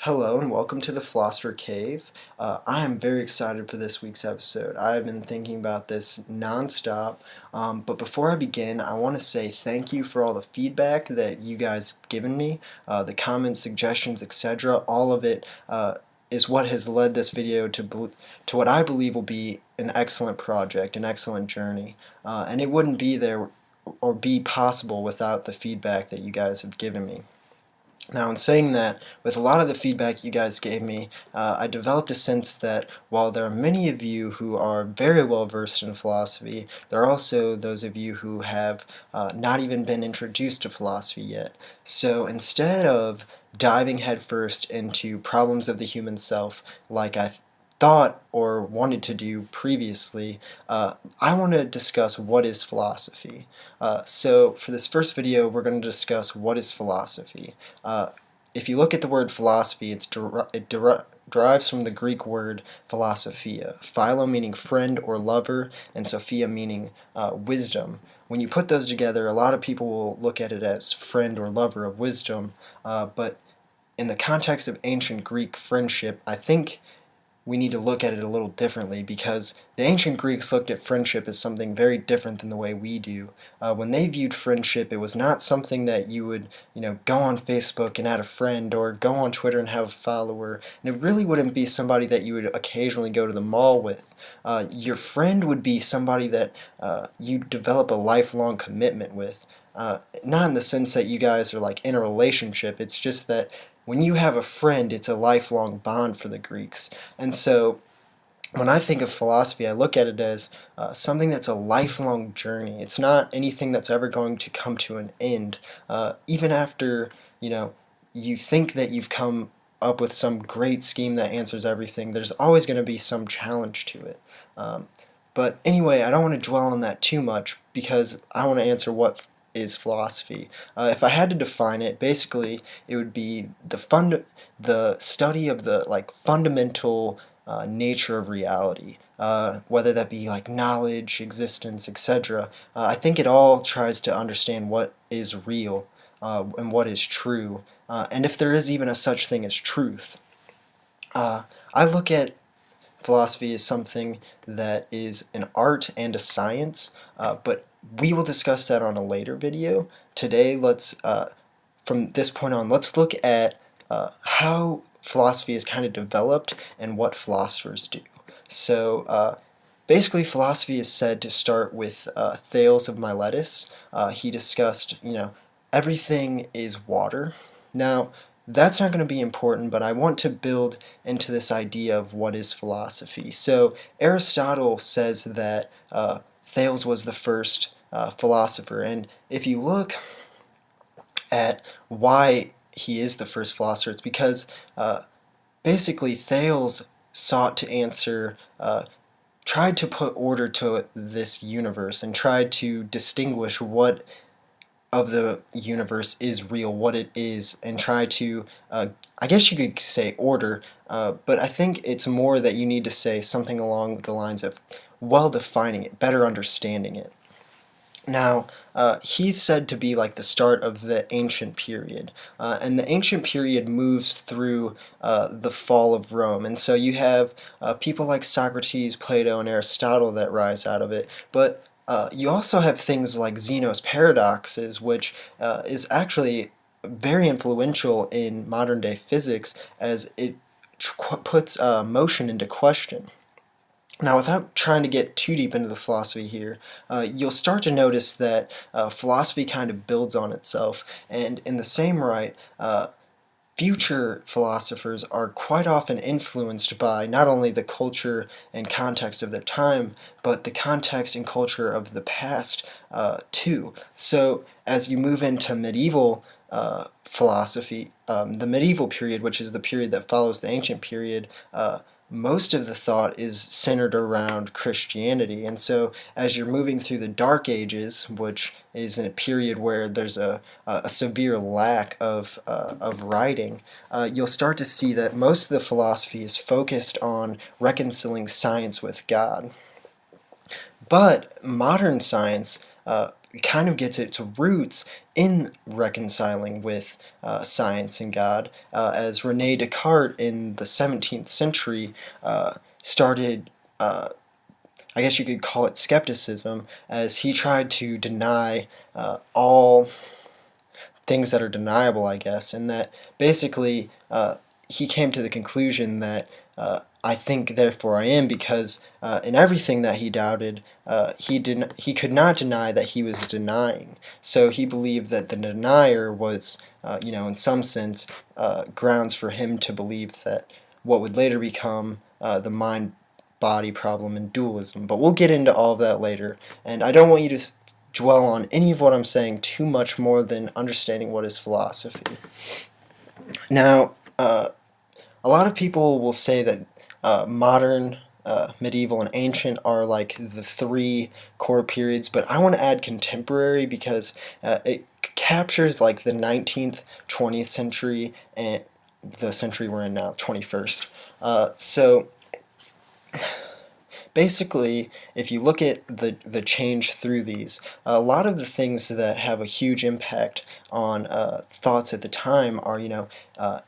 Hello and welcome to the Philosopher Cave. I am very excited for this week's episode. I've been thinking about this nonstop, but before I begin, I want to say thank you for all the feedback that you guys given me, the comments, suggestions, etc. All of it is what has led this video to what I believe will be an excellent project, an excellent journey, and it wouldn't be there or be possible without the feedback that you guys have given me. Now, in saying that, with a lot of the feedback you guys gave me, I developed a sense that while there are many of you who are very well versed in philosophy, there are also those of you who have not even been introduced to philosophy yet. So instead of diving headfirst into problems of the human self like I thought or wanted to do previously, I want to discuss what is philosophy. So for this first video, we're going to discuss what is philosophy. If you look at the word philosophy, it derives from the Greek word philosophia, philo meaning friend or lover, and sophia meaning wisdom. When you put those together, a lot of people will look at it as friend or lover of wisdom, but in the context of ancient Greek friendship, I think we need to look at it a little differently, because the ancient Greeks looked at friendship as something very different than the way we do. When they viewed friendship, it was not something that you would, go on Facebook and add a friend, or go on Twitter and have a follower, and it really wouldn't be somebody that you would occasionally go to the mall with. Your friend would be somebody that you develop a lifelong commitment with. Not in the sense that you guys are like in a relationship, it's just that when you have a friend, it's a lifelong bond for the Greeks. And so when I think of philosophy, I look at it as something that's a lifelong journey. It's not anything that's ever going to come to an end. Even after, you think that you've come up with some great scheme that answers everything, there's always going to be some challenge to it. But anyway, I don't want to dwell on that too much, because I want to answer what is philosophy. If I had to define it, basically it would be the study of the fundamental nature of reality, whether that be like knowledge, existence, etc. I think it all tries to understand what is real and what is true, and if there is even a such thing as truth. I look at philosophy is something that is an art and a science, but we will discuss that on a later video. Today, from this point on, let's look at how philosophy is kind of developed and what philosophers do. So basically, philosophy is said to start with Thales of Miletus. He discussed, everything is water. Now, that's not going to be important, but I want to build into this idea of what is philosophy. So Aristotle says that Thales was the first philosopher, and if you look at why he is the first philosopher, it's because basically Thales sought to tried to put order to this universe and tried to distinguish what of the universe is real, what it is, and try to, I guess you could say order, but I think it's more that you need to say something along the lines of well defining it, better understanding it. Now, he's said to be like the start of the ancient period, and the ancient period moves through the fall of Rome, and so you have people like Socrates, Plato, and Aristotle that rise out of it, but you also have things like Zeno's paradoxes, which is actually very influential in modern day physics, as it puts motion into question. Now, without trying to get too deep into the philosophy here, you'll start to notice that philosophy kind of builds on itself, and in the same right, future philosophers are quite often influenced by not only the culture and context of their time, but the context and culture of the past too. So as you move into medieval philosophy, the medieval period, which is the period that follows the ancient period, most of the thought is centered around Christianity, and so as you're moving through the Dark Ages, which is in a period where there's a severe lack of writing, you'll start to see that most of the philosophy is focused on reconciling science with God. But modern science kind of gets its roots in reconciling with science and God, as Rene Descartes in the 17th century started, I guess you could call it skepticism, as he tried to deny all things that are deniable, I guess, and that basically he came to the conclusion that I think, therefore I am, because in everything that he doubted, he could not deny that he was denying. So he believed that the denier was, in some sense, grounds for him to believe that what would later become the mind-body problem in dualism. But we'll get into all of that later, and I don't want you to dwell on any of what I'm saying too much more than understanding what is philosophy. Now, a lot of people will say that modern, medieval, and ancient are like the three core periods, but I want to add contemporary because it captures like the 19th, 20th century, and the century we're in now, 21st. So basically, if you look at the change through these, a lot of the things that have a huge impact on thoughts at the time are,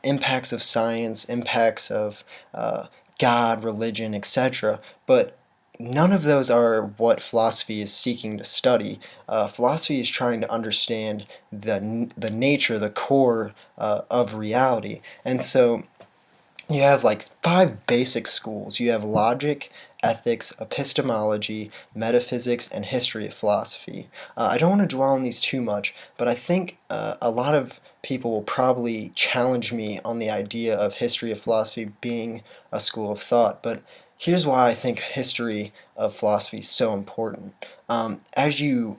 impacts of science, impacts of God, religion, etc. But none of those are what philosophy is seeking to study. Philosophy is trying to understand the nature, the core of reality. And so you have like five basic schools. You have logic, ethics, epistemology, metaphysics, and history of philosophy. I don't want to dwell on these too much, but I think a lot of people will probably challenge me on the idea of history of philosophy being a school of thought. But here's why I think history of philosophy is so important. As you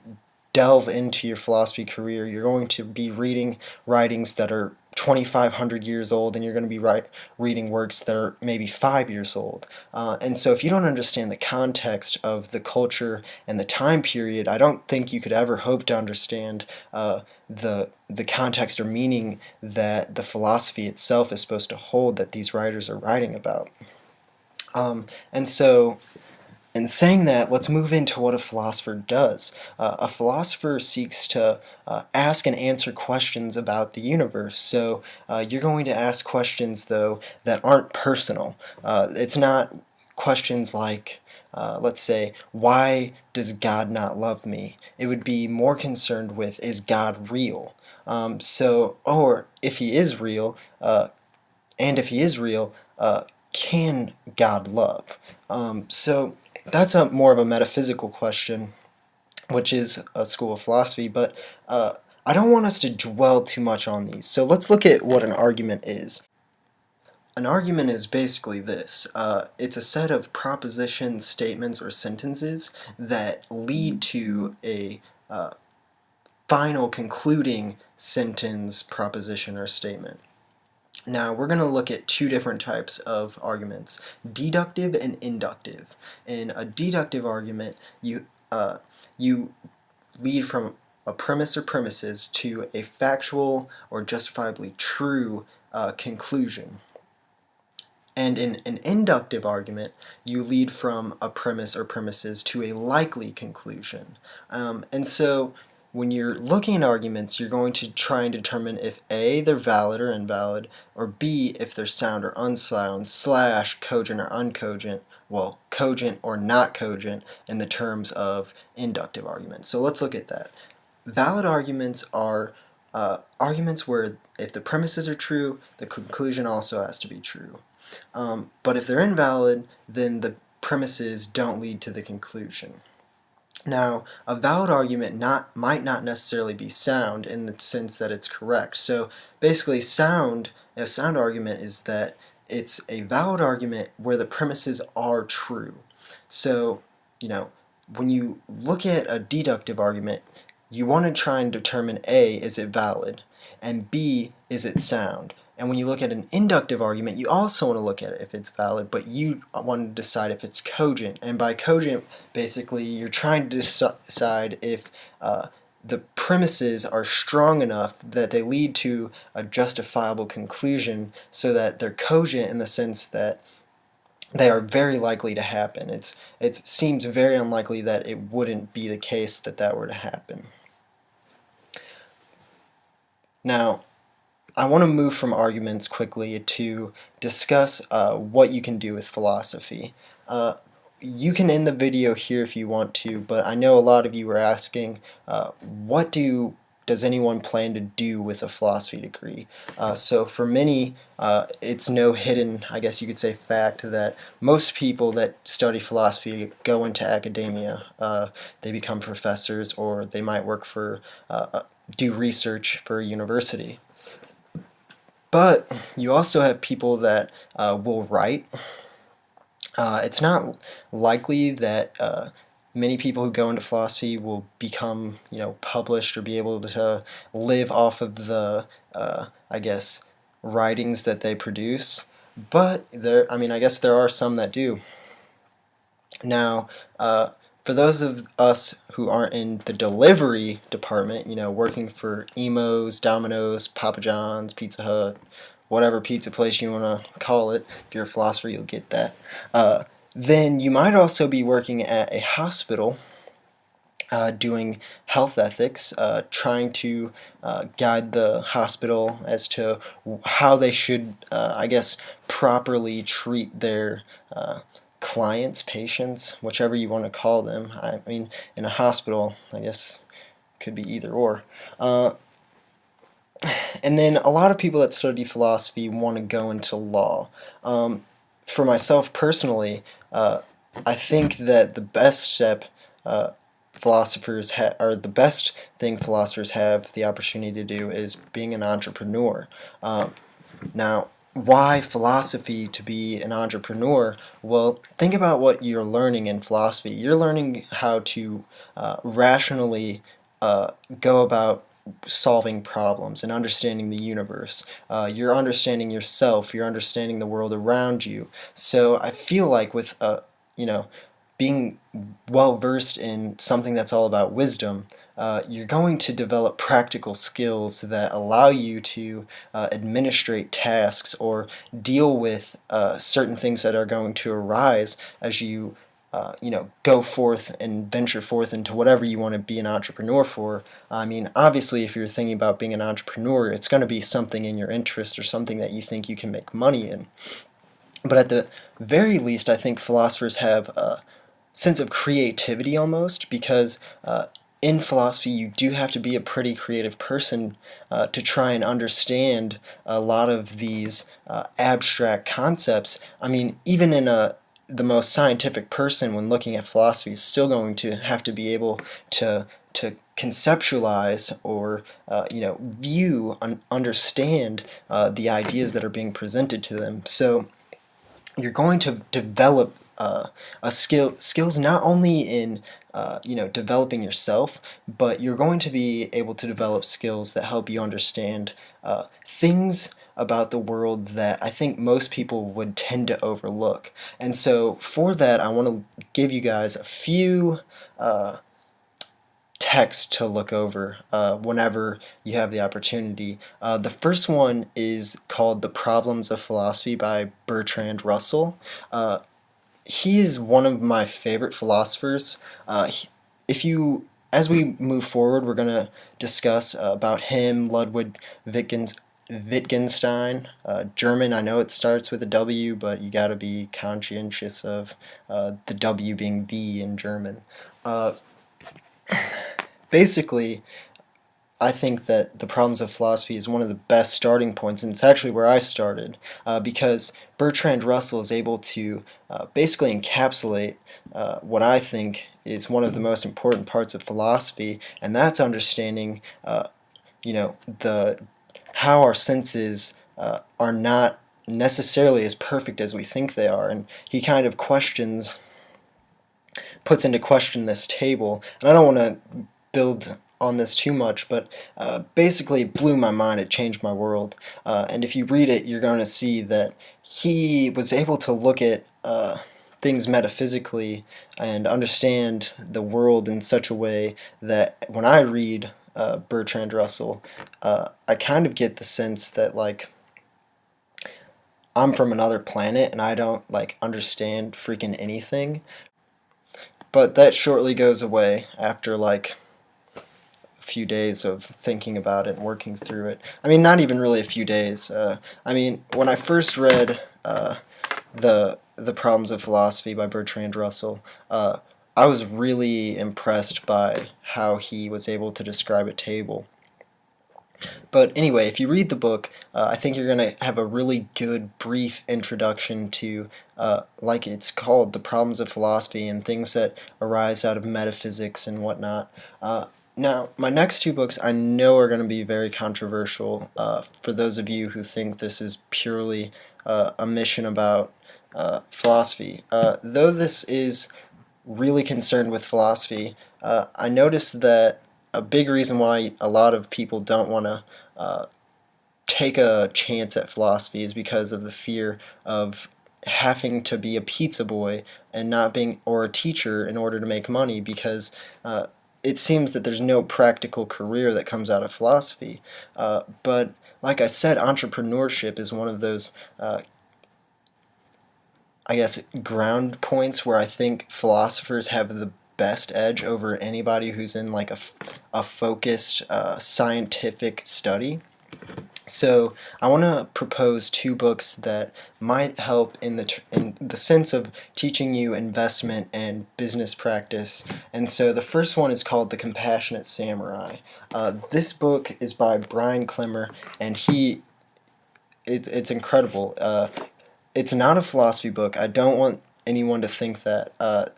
delve into your philosophy career, you're going to be reading writings that are 2,500 years old, and you're going to be reading works that are maybe 5 years old. And so if you don't understand the context of the culture and the time period, I don't think you could ever hope to understand the context or meaning that the philosophy itself is supposed to hold that these writers are writing about. And so in saying that, let's move into what a philosopher does. A philosopher seeks to ask and answer questions about the universe. So you're going to ask questions, though, that aren't personal. It's not questions like, let's say, why does God not love me? It would be more concerned with, is God real? Or if he is real, and if he is real, can God love? So that's more of a metaphysical question, which is a school of philosophy, but I don't want us to dwell too much on these. So let's look at what an argument is. An argument is basically this. It's a set of propositions, statements, or sentences that lead to a final concluding sentence, proposition, or statement. Now, we're going to look at two different types of arguments, deductive and inductive. In a deductive argument, you lead from a premise or premises to a factual or justifiably true conclusion. And in an inductive argument, you lead from a premise or premises to a likely conclusion. And so when you're looking at arguments, you're going to try and determine if A, they're valid or invalid, or B, if they're sound or unsound, / cogent or uncogent, well, cogent or not cogent in the terms of inductive arguments. So let's look at that. Valid arguments are arguments where if the premises are true, the conclusion also has to be true. But if they're invalid, then the premises don't lead to the conclusion. Now, a valid argument might not necessarily be sound in the sense that it's correct. So basically, a sound argument is that it's a valid argument where the premises are true. So, when you look at a deductive argument, you want to try and determine A, is it valid, and B, is it sound. And when you look at an inductive argument, you also want to look at it if it's valid, but you want to decide if it's cogent. And by cogent, basically, you're trying to decide if the premises are strong enough that they lead to a justifiable conclusion so that they're cogent in the sense that they are very likely to happen. It seems very unlikely that it wouldn't be the case that that were to happen. Now, I want to move from arguments quickly to discuss what you can do with philosophy. Uh, you can end the video here if you want to, but I know a lot of you were asking, does anyone plan to do with a philosophy degree? So for many, it's no hidden, I guess you could say, fact that most people that study philosophy go into academia. They become professors, or they might work for, do research for a university. But you also have people that will write. It's not likely that many people who go into philosophy will become, published or be able to live off of the, I guess, writings that they produce. But I guess there are some that do. Now, for those of us who aren't in the delivery department, working for Emos, Domino's, Papa John's, Pizza Hut, whatever pizza place you want to call it, if you're a philosopher, you'll get that. Then you might also be working at a hospital doing health ethics, trying to guide the hospital as to how they should, I guess, properly treat their clients, patients, whichever you want to call them. I mean, in a hospital, I guess, could be either or. And then a lot of people that study philosophy want to go into law. For myself personally, I think that the best step or the best thing philosophers have the opportunity to do is being an entrepreneur. Now, why philosophy to be an entrepreneur? Well, think about what you're learning in philosophy. You're learning how to rationally go about solving problems and understanding the universe. You're understanding yourself. You're understanding the world around you. So I feel like with being well versed in something that's all about wisdom, you're going to develop practical skills that allow you to administrate tasks or deal with certain things that are going to arise as you go forth and venture forth into whatever you want to be an entrepreneur for. I mean, obviously, if you're thinking about being an entrepreneur, it's going to be something in your interest or something that you think you can make money in. But at the very least, I think philosophers have a sense of creativity almost, because in philosophy you do have to be a pretty creative person to try and understand a lot of these abstract concepts. I mean, even in the most scientific person, when looking at philosophy, is still going to have to be able to conceptualize or view and understand the ideas that are being presented to them. So you're going to develop skills not only in developing yourself, but you're going to be able to develop skills that help you understand things about the world that I think most people would tend to overlook. And so for that, I want to give you guys a few text to look over whenever you have the opportunity. The first one is called The Problems of Philosophy by Bertrand Russell. He is one of my favorite philosophers. As we move forward, we're going to discuss about him, Ludwig Wittgenstein, German. I know it starts with a W, but you got to be conscientious of the W being V in German. Basically, I think that The Problems of Philosophy is one of the best starting points, and it's actually where I started, because Bertrand Russell is able to basically encapsulate what I think is one of the most important parts of philosophy, and that's understanding, the how our senses are not necessarily as perfect as we think they are, and he kind of puts into question this table, and I don't want to build on this too much, but basically it blew my mind. It changed my world. And if you read it, you're going to see that he was able to look at things metaphysically and understand the world in such a way that when I read Bertrand Russell, I kind of get the sense that I'm from another planet and I don't understand freaking anything. But that shortly goes away after few days of thinking about it and working through it. I mean, not even really a few days. I mean, when I first read the Problems of Philosophy by Bertrand Russell, I was really impressed by how he was able to describe a table. But anyway, if you read the book, I think you're going to have a really good brief introduction to, like it's called, the problems of philosophy and things that arise out of metaphysics and whatnot. Now, my next two books I know are going to be very controversial for those of you who think this is purely a mission about philosophy. Though this is really concerned with philosophy, I noticed that a big reason why a lot of people don't want to take a chance at philosophy is because of the fear of having to be a pizza boy and not being, or a teacher in order to make money, because it seems that there's no practical career that comes out of philosophy. But like I said, entrepreneurship is one of those I guess, ground points where I think philosophers have the best edge over anybody who's in like a focused scientific study. So I want to propose two books that might help in the sense of teaching you investment and business practice. And so the first one is called The Compassionate Samurai. This book is by Brian Clemmer, and it's incredible. It's not a philosophy book. I don't want anyone to think that.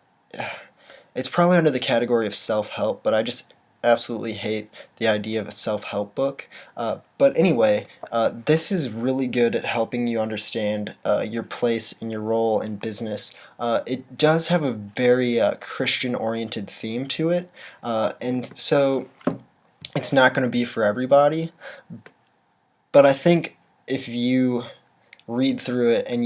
It's probably under the category of self-help, but I just absolutely hate the idea of a self-help book. But anyway, this is really good at helping you understand your place and your role in business. It does have a very Christian-oriented theme to it, and so it's not going to be for everybody. But I think if you read through it and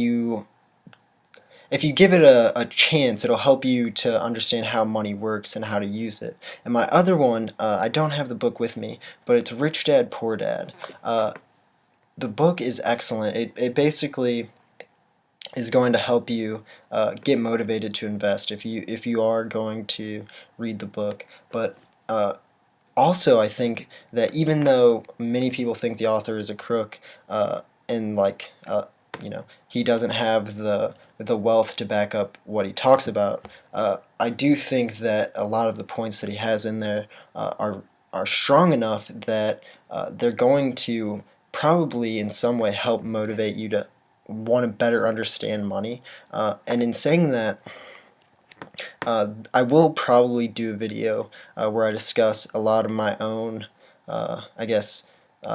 if you give it a chance, it'll help you to understand how money works and how to use it. And my other one, I don't have the book with me, but it's Rich Dad, Poor Dad. The book is excellent. It basically is going to help you get motivated to invest if you are going to read the book. But also, I think that even though many people think the author is a crook, and like he doesn't have the wealth to back up what he talks about, I do think that a lot of the points that he has in there are strong enough that they're going to probably in some way help motivate you to want to better understand money. And in saying that, I will probably do a video where I discuss a lot of my own, I guess,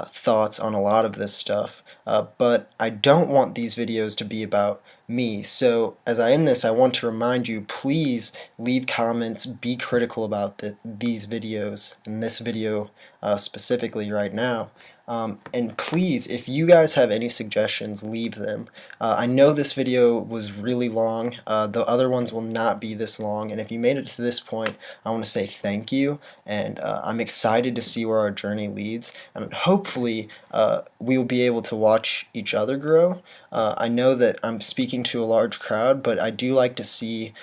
thoughts on a lot of this stuff, but I don't want these videos to be about me. So as I end this, I want to remind you, please leave comments, be critical about these videos, and this video specifically right now. And please, if you guys have any suggestions, leave them. I know this video was really long. The other ones will not be this long, and if you made it to this point, I want to say thank you, and I'm excited to see where our journey leads, and hopefully we will be able to watch each other grow. I know that I'm speaking to a large crowd, but I do like to see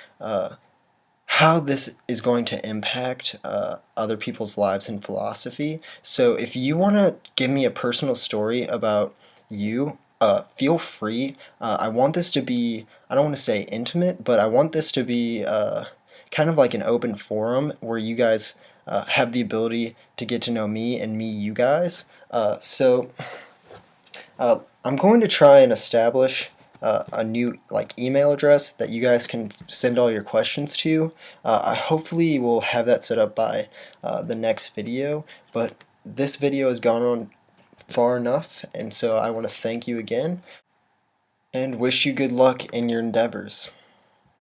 how this is going to impact other people's lives in philosophy. So if you want to give me a personal story about you, feel free. I want this to be, I don't want to say intimate, but I want this to be kind of like an open forum where you guys have the ability to get to know me and me you guys. So I'm going to try and establish a new email address that you guys can send all your questions to. I hopefully will have that set up by the next video, but this video has gone on far enough, and so I want to thank you again and wish you good luck in your endeavors.